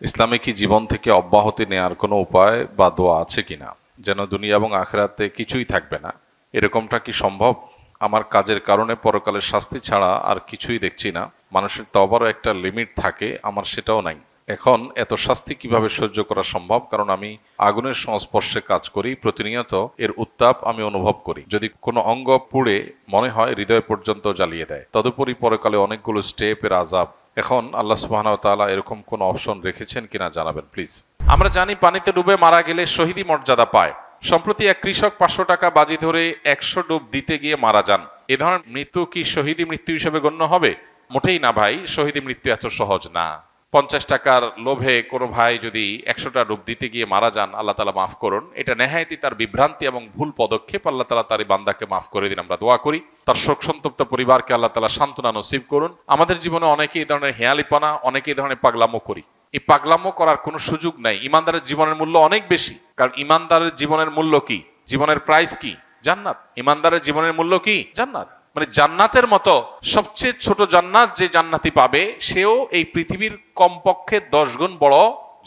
ইসলামে কি জীবন থেকে অব্যাহতি নেয়ার কোনো উপায় বা দোয়া আছে কিনা, যেন দুনিয়া এবং আখিরাতে কিছুই থাকবে না? এরকমটা কি সম্ভব? আমার কাজের কারণে পরকালের শাস্তি ছাড়া আর কিছুই দেখছি না। মানুষের তওবারও একটা লিমিট থাকে, আমার সেটাও নাই। এখন এত শাস্তি কিভাবে সহ্য করা সম্ভব? কারণ আমি আগুনের সংস্পর্শে কাজ করি, প্রতিনিয়ত এর উত্তাপ আমি অনুভব করি। যদি কোনো অঙ্গ পুড়ে মনে হয় হৃদয় পর্যন্ত জ্বালিয়ে দেয়। তদুপরি পরকালে অনেকগুলো স্টেপের আযাব। এখন আল্লাহ সুবহানাহু ওয়া তাআলা এরকম কোন অপশন রেখেছেন কিনা জানাবেন প্লিজ। আমরা জানি পানিতে ডুবে মারা গেলে শহীদি মর্যাদা পায়। সম্প্রতি এক কৃষক 500 টাকা বাজি ধরে 100 ডুব দিতে গিয়ে মারা যান। এ ধরনের মৃত্যু কি শহীদি মৃত্যু হিসেবে গণ্য হবে? মোটেই না ভাই, শহীদি মৃত্যু এত সহজ না। 50 টাকার লোভে কোনো ভাই যদি 100টা ডুব দিতে গিয়ে মারা যান, আল্লাহ তাআলা মাফ করুন। এটা নেহায়েতই তার বিভ্রান্তি এবং ভুল পদক্ষেপ। আল্লাহ তাআলা তার এই বান্দাকে মাফ করে দিন, আমরা দোয়া করি। তার শোক সন্তপ্ত পরিবারকে আল্লাহ তাআলা সান্ত্বনা নসিব করুন। আমাদের জীবনে অনেকেই এই ধরনের হেয়ালিপনা, অনেকেই এই ধরনের পাগলামো করি। এই পাগলামো করার কোনো সুযোগ নাই। ইমানদারের জীবনের মূল্য অনেক বেশি। কারণ ইমানদারের জীবনের মূল্য কি? জীবনের প্রাইস কি? জান্নাত। ইমানদারের জীবনের মূল্য কি? জান্নাত। মানে জান্নাতের মতো সবচেয়ে ছোট জান্নাত যে জান্নাতি পাবে, সেও এই পৃথিবীর কমপক্ষে 10 গুণ বড়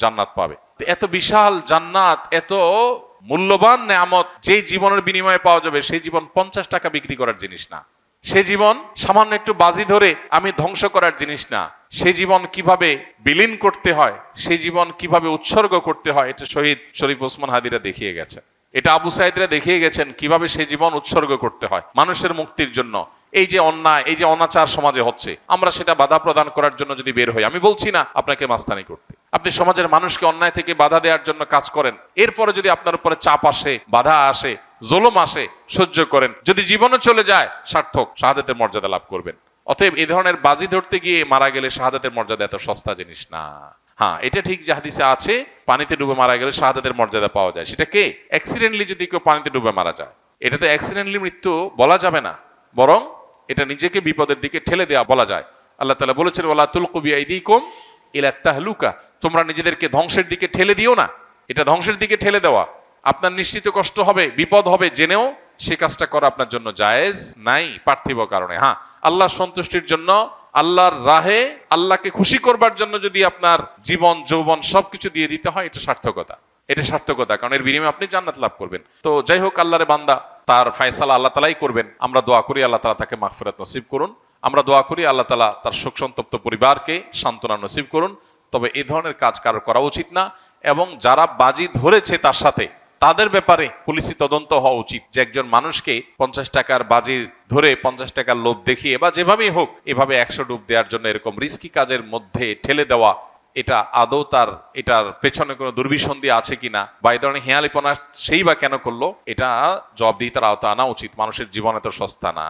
জান্নাত পাবে। এত বিশাল জান্নাত, এত মূল্যবান নেয়ামত যে জীবনের বিনিময়ে পাওয়া যাবে, সেই জীবন 50 টাকা বিক্রি করার জিনিস না। সে জীবন সামান্য একটু বাজি ধরে আমি ধ্বংস করার জিনিস না। সে জীবন কিভাবে বিলীন করতে হয়, সেই জীবন কিভাবে উৎসর্গ করতে হয়, এটা শহীদ শরীফ ওসমান হাদিরা দেখিয়ে গেছে। এটা আবু সাইদরা দেখিয়ে গেছেন কিভাবে সে জীবন উৎসর্গ করতে হয় মানুষের মুক্তির জন্য। এই যে অন্যায়, এই যে অনাচার সমাজে হচ্ছে, আমরা সেটা বাধা প্রদান করার জন্য যদি বের হই, আমি বলছি না আপনাকে মাস্তানি করতে, আপনি সমাজের মানুষকে অন্যায় থেকে বাধা দেওয়ার জন্য কাজ করেন। এরপরে যদি আপনার উপরে চাপ আসে, বাধা আসে, জুলুম আসে, সহ্য করেন। যদি জীবনও চলে যায়, সার্থক, শাহাদাতের মর্যাদা লাভ করবেন। অতএব এই ধরনের বাজি ধরতে গিয়ে মারা গেলে শাহাদাতের মর্যাদা এত সস্তা জিনিস না। হ্যাঁ, এটা ঠিক যে হাদিসে আছে পানিতে ডুবে মারা গেলে শাহাদাতের মর্যাদা পাওয়া যায়। সেটা কে? অ্যাক্সিডেন্টলি যদি কেউ পানিতে ডুবে মারা যায়, এটা তো অ্যাক্সিডেন্টলি মৃত্যু বলা যাবে না, বরং এটা নিজেকে বিপদের দিকে ঠেলে দেওয়া বলা যায়। আল্লাহ তাআলা বলেছেন, ওয়ালা তুলকু বিআইদিকুম ইলা তাহলুকা, তোমরা নিজেদেরকে ধ্বংসের দিকে ঠেলে দিও না। এটা ধ্বংসের দিকে ঠেলে দেওয়া। আপনার নিশ্চিত কষ্ট হবে, বিপদ হবে, জেনেও সে কাজটা করা আপনার জন্য জায়েজ নাই পার্থিব কারণে। হ্যাঁ, আল্লাহর সন্তুষ্টির জন্য, আল্লাহর রাহে, আল্লাহকে খুশি করবার জন্য যদি আপনার জীবন যৌবন সবকিছু দিয়ে দিতে হয়, এটা সার্থকতা। এটা সার্থকতা, কারণ এর বিনিময়ে আপনি জান্নাত লাভ করবেন। তো যাই হোক, আল্লাহর বান্দা, তার ফয়সালা আল্লাহ তাআলাই করবেন। আমরা দোয়া করি আল্লাহ তাআলা তাকে মাগফিরাত নসিব করুন। আমরা দোয়া করি আল্লাহ তাআলা তার শোক সন্তপ্ত পরিবারকে সান্ত্বনা নসিব করুন। তবে এই ধরনের কাজ কারো করা উচিত না। এবং যারা বাজি ধরেছে তার সাথে, তাদের ব্যাপারে পুলিশি তদন্ত হওয়া উচিত। যে একজন মানুষকে 50 টাকার বাজি ধরে, 50 টাকার লোভ দেখিয়ে বা যেভাবেই হোক এভাবে 100 ডুব দেওয়ার জন্য এরকম রিস্কি কাজের মধ্যে ঠেলে দেওয়া, এটা আদৌ তার এটার পেছনে কোনো দুর্বিসন্ধি আছে কিনা, বা এই ধরনের হেয়ালিপনা সেই বা কেন করলো, এটা জবাবদিহিতার আওতা আনা উচিত। মানুষের জীবন এত সস্তা না।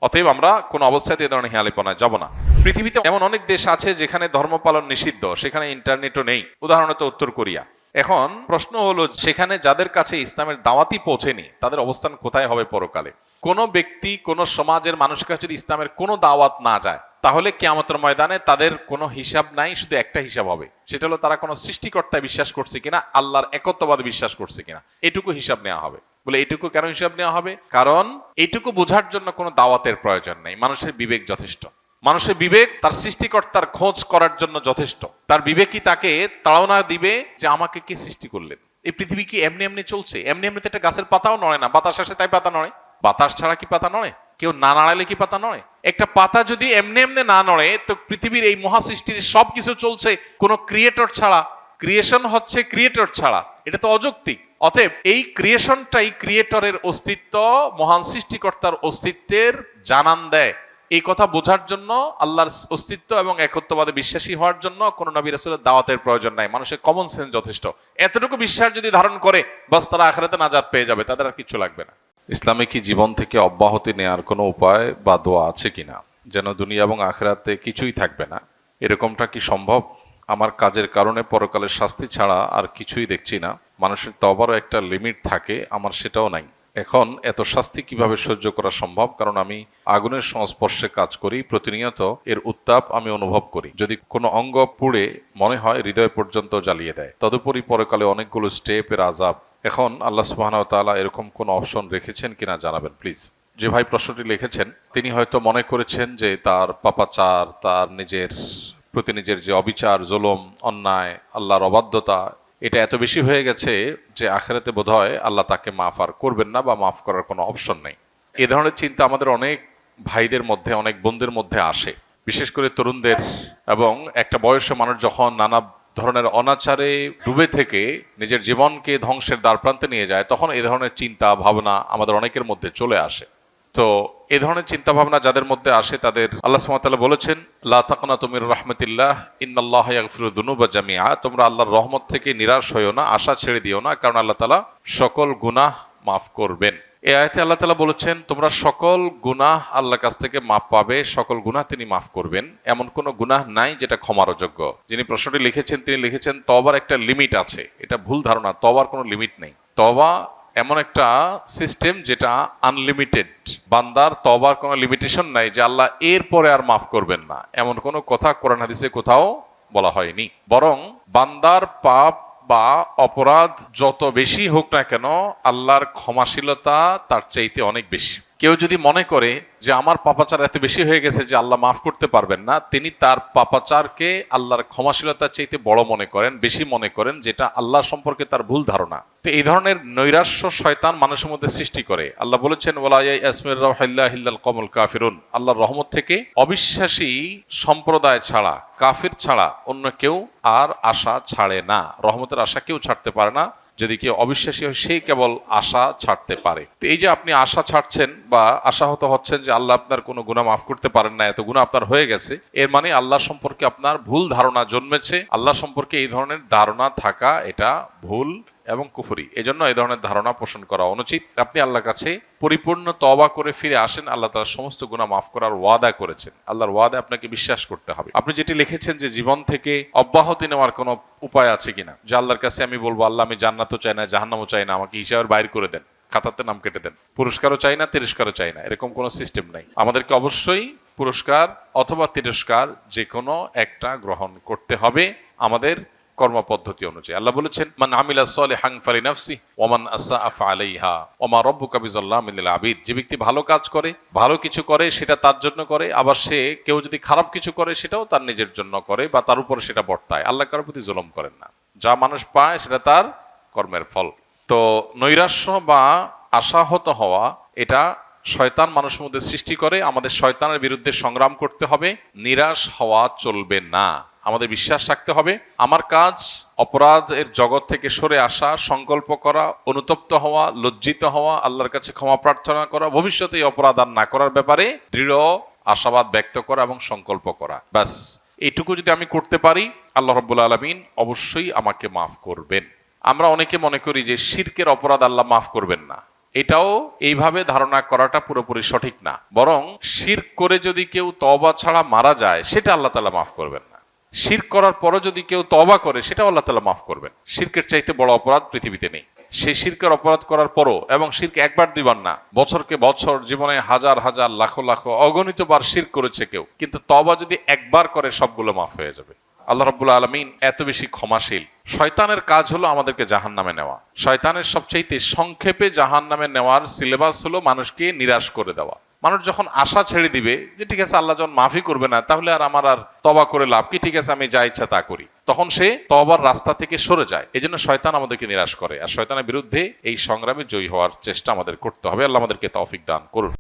অতএব আমরা কোনো অবস্থাতে এই ধরনের হেয়ালিপনায় যাব না। পৃথিবীতে এমন অনেক দেশ আছে যেখানে ধর্ম পালন নিষিদ্ধ, সেখানে ইন্টারনেটও নেই। উদাহরণত উত্তর কোরিয়া। এখন প্রশ্ন হলো, সেখানে যাদের কাছে ইসলামের দাওয়াতই পৌঁছেনি, তাদের অবস্থান কোথায় হবে পরকালে? কোন ব্যক্তি, কোন সমাজের মানুষের কাছে যদি ইসলামের কোনো দাওয়াত না যায়, তাহলে কিয়ামতের ময়দানে তাদের কোনো হিসাব নাই, শুধু একটা হিসাব হবে। সেটা হলো তারা কোনো সৃষ্টিকর্তায় বিশ্বাস করছে কিনা, আল্লাহর একত্ববাদে বিশ্বাস করছে কিনা, এটুকু হিসাব নেওয়া হবে। বলে এটুকু কেন হিসাব নেওয়া হবে? কারণ এইটুকু বোঝার জন্য কোনো দাওয়াতের প্রয়োজন নেই। মানুষের বিবেক যথেষ্ট। মানুষের বিবেক তার সৃষ্টিকর্তার খোঁজ করার জন্য যথেষ্ট। তার বিবেকই তাকে তাড়না দিবে যে আমাকে কে সৃষ্টি করলেন। এই পৃথিবী কি এমনি এমনি চলছে? এমনি এমনিতে একটা গাছের পাতাও নড়ে না। বাতাস আসে তাই পাতা নড়ে। বাতাস ছাড়া কি পাতা নড়ে? কেউ না নাড়ালে কি পাতা নড়ে? একটা পাতা যদি এমনি এমনি না নড়ে, তো পৃথিবীর এই মহাসৃষ্টির সবকিছু চলছে কোনো ক্রিয়েটর ছাড়া। ক্রিয়েশন হচ্ছে ক্রিয়েটর ছাড়া, এটা তো অযৌক্তিক। অতএব এই ক্রিয়েশনটাই ক্রিয়েটরের অস্তিত্ব, মহান সৃষ্টিকর্তার অস্তিত্বের জানান দেয়। এই কথা বোঝার জন্য, আল্লাহর অস্তিত্ব এবং একত্ববাদে বিশ্বাসী হওয়ার জন্য কোন নবী রাসূলের দাওয়াতের প্রয়োজন নাই। মানুষের কমন সেন্স যথেষ্ট। এতটুকু বিশ্বাস যদি ধারণ করে, বাস তারা আখিরাতে নাজাত পেয়ে যাবে, তাদের আর কিছু লাগবে না। ইসলামে কি জীবন থেকে অব্যাহতি নেয়ার কোনো উপায় বা দোয়া আছে কিনা, যেন দুনিয়া এবং আখিরাতে কিছুই থাকবে না? এরকমটা কি সম্ভব? আমার কাজের কারণে পরকালের শাস্তি ছাড়া আর কিছুই দেখছি না। মানুষের তওবারও একটা লিমিট থাকে, আমার সেটাও নাই। এখন এত শাস্তি কিভাবে সহ্য করা সম্ভব? কারণ আমি আগুনের সংস্পর্শে কাজ করি, প্রতিনিয়ত এর উত্তাপ আমি অনুভব করি। যদি কোনো অঙ্গ পুড়ে মনে হয় হৃদয় পর্যন্ত জ্বালিয়ে দেয়। তদুপরি পরকালে অনেকগুলো স্টেপের আযাব। এখন আল্লাহ সুবহানাহু ওয়া তাআলা এরকম কোন অপশন রেখেছেন কিনা জানাবেন প্লিজ। যে ভাই প্রশ্নটি লিখেছেন, তিনি হয়তো মনে করেছেন যে তার পাপাচার, তার নিজের প্রতি নিজের যে অবিচার, জুলুম, অন্যায়, আল্লাহর অবাধ্যতা, এটা এত বেশি হয়ে গেছে যে আখিরাতে বোধহয় আল্লাহ তাকে মাফ আর করবেন না বা মাফ করার কোনো অপশন নেই। এ ধরনের চিন্তা আমাদের অনেক ভাইদের মধ্যে, অনেক বোনদের মধ্যে আসে, বিশেষ করে তরুণদের। এবং একটা বয়সে মানুষ যখন নানা ধরনের অনাচারে ডুবে থেকে নিজের জীবনকে ধ্বংসের দ্বারপ্রান্তে নিয়ে যায়, তখন এই ধরনের চিন্তা ভাবনা আমাদের অনেকের মধ্যে চলে আসে। তো এই ধরনের চিন্তা ভাবনা যাদের মধ্যে আসে তাদের আল্লাহ সুবহানাহু ওয়া তাআলা বলেছেন, লা তাকনাতু মির রাহমাতিল্লাহ ইন্নাল্লাহা ইয়াগফিরু যুনুবা জামিআ, তোমরা আল্লাহর রহমত থেকে নিরাশ হইও না, আশা ছেড়ে দিও না, কারণ আল্লাহ তাআলা সকল গুনাহ মাফ করবেন। এই আয়াতে আল্লাহ তাআলা বলেছেন তোমরা সকল গুনাহ আল্লাহর কাছ থেকে মাফ পাবে, সকল গুনাহ তিনি মাফ করবেন। এমন কোনো গুনাহ নাই যেটা ক্ষমার অযোগ্য। যিনি প্রশ্নটি লিখেছেন তিনি লিখেছেন তওবার একটা লিমিট আছে। এটা ভুল ধারণা, তওবার কোনো লিমিট নেই। তওবা এমন একটা সিস্টেম যেটা আনলিমিটেড। বান্দার তওবার কোনো লিমিটেশন নাই যে আল্লাহ এর পরে আর মাফ করবেন না, এমন কোনো কথা কোরআন হাদিসে কোথাও বলা হয়নি। বরং বান্দার পাপ বা অপরাধ যত বেশি হোক না কেন, আল্লাহর ক্ষমাশীলতা তার চাইতে অনেক বেশি। কেউ যদি মনে করে যে আমার পাপাচার এত বেশি হয়ে গেছে যে আল্লাহ মাফ করতে পারবেন না, তিনি তার পাপাচারকে আল্লাহর ক্ষমাশীলতার চাইতে বড় মনে করেন, বেশি মনে করেন, যেটা আল্লাহ সম্পর্কে তার ভুল ধারণা। তো এই ধরনের নৈরাশ্য শয়তান মানুষের মধ্যে সৃষ্টি করে। আল্লাহ বলেছেন ওয়ালা ইয়াসমির রাহিল্লাহ ইল্লাল কওমুল কাফিরুন, আল্লাহর রহমত থেকে অবিশ্বাসী সম্প্রদায় ছাড়া, কাফির ছাড়া অন্য কেউ আর আশা ছাড়ে না। রহমতের আশা কেউ ছাড়তে পারে না, যদি কেউ অবিশ্বাসী হয় সেই কেবল আশা ছাড়তে পারে। তো এই যে আপনি আশা ছাড়ছেন বা আশাহত হচ্ছেন যে আল্লাহ আপনার কোনো গুনাহ মাফ করতে পারেন না, এত গুনাহ আপনার হয়ে গেছে, এর মানে আল্লাহ সম্পর্কে আপনার ভুল ধারণা জন্মেছে। আল্লাহ সম্পর্কে এই ধরনের ধারণা থাকা এটা ভুল এবং কুফরি। এজন্য এই ধরনের ধারণা পোষণ করা অনুচিত। আপনি আল্লাহর কাছে পরিপূর্ণ তওবা করে ফিরে আসেন, আল্লাহ তাআলা সমস্ত গুনাহ মাফ করার ওয়াদা করেছেন। আল্লাহর ওয়াদা আপনাকে বিশ্বাস করতে হবে। আপনি যেটি লিখেছেন যে জীবন থেকে অব্যাহতি নেওয়ার কোনো উপায় আছে কিনা, যে আল্লাহর কাছে আমি বলবো আল্লাহ আমি জান্নাতও চাই না, জাহান্নামও চাই না, আমাকে হিসাবের বাইর করে দেন, খাতাতে নাম কেটে দেন, পুরস্কারও চাই না, তিরস্কারও চাই না, এরকম কোনো সিস্টেম নাই। আমাদেরকে অবশ্যই পুরস্কার অথবা তিরস্কার যে কোনো একটা গ্রহণ করতে হবে আমাদের কর্মপদ্ধতি অনুযায়ী। আল্লাহ বলেছেন মান আমিলা সলিহান ফালিনাফসি ওয়া মান আসআ ফাআলাইহা ওয়া মা রাব্বুকা বিযাল্লামিল লিল আবিদ। যে ব্যক্তি ভালো কাজ করে, ভালো কিছু করে, সেটা তার জন্য করে, আবার সে কেউ যদি খারাপ কিছু করে সেটাও তার নিজের জন্য করে বা তার উপরে সেটা বর্তায়। আল্লাহ কারোর প্রতি জুলুম করেন না, যা মানুষ পায় সেটা তার কর্মের ফল। তো নৈরাশ্য বা আশাহত হওয়া এটা শয়তান মানুষের মধ্যে সৃষ্টি করে। আমাদের শয়তানের বিরুদ্ধে সংগ্রাম করতে হবে, নিরাশ হওয়া চলবে না। আমাদের বিশ্বাস রাখতে হবে আমার কাজ অপরাধের জগৎ থেকে সরে আসা, সংকল্প করা, অনুতপ্ত হওয়া, লজ্জিত হওয়া, আল্লাহর কাছে ক্ষমা প্রার্থনা করা, ভবিষ্যতে এই অপরাধ আর না করার ব্যাপারে দৃঢ় আশাবাদ ব্যক্ত করা এবং সংকল্প করা। ব্যাস এইটুকু যদি আমি করতে পারি, আল্লাহ রাব্বুল আলামিন অবশ্যই আমাকে মাফ করবেন। আমরা অনেকে মনে করি যে শিরকের অপরাধ আল্লাহ মাফ করবেন না। এটাও এইভাবে ধারণা করাটা পুরোপুরি সঠিক না। বরং শিরক করে যদি কেউ তওবা ছাড়া মারা যায়, সেটা আল্লাহ তাআলা মাফ করবেন না। শিরক করার পরও যদি কেউ তওবা করে, সেটাও আল্লাহ তাআলা মাফ করবেন। শিরকের চাইতে বড় অপরাধ পৃথিবীতে নেই। সেই শিরকের অপরাধ করার পরও, এবং শিরক একবার দুইবার না, বছরকে বছর, জীবনে হাজার হাজার লাখো লাখো অগণিত বার শিরক করেছে কেউ, কিন্তু তওবা যদি একবার করে সবগুলো মাফ হয়ে যাবে। আল্লাহ রাব্বুল আলামিন এত বেশি ক্ষমাশীল। শয়তানের কাজ হলো আমাদেরকে জাহান্নামে নেওয়া। শয়তানের সবচাইতে সংক্ষেপে জাহান্নামে নেওয়ার সিলেবাস হলো মানুষকে নিরাশ করে দেওয়া। মানুষ যখন আশা ছেড়ে দিবে যে ঠিক আছে আল্লাহ যখন মাফই করবে না, তাহলে আর আমার আর তওবা করে লাভ কি, ঠিক আছে আমি যা ইচ্ছা তা করি, তখন সে তওবার রাস্তা থেকে সরে যায়। এজন্য শয়তান আমাদেরকে নিরাশ করে, আর শয়তানের বিরুদ্ধে এই সংগ্রামে জয়ী হওয়ার চেষ্টা আমাদের করতে হবে। আল্লাহ আমাদেরকে তৌফিক দান করুন।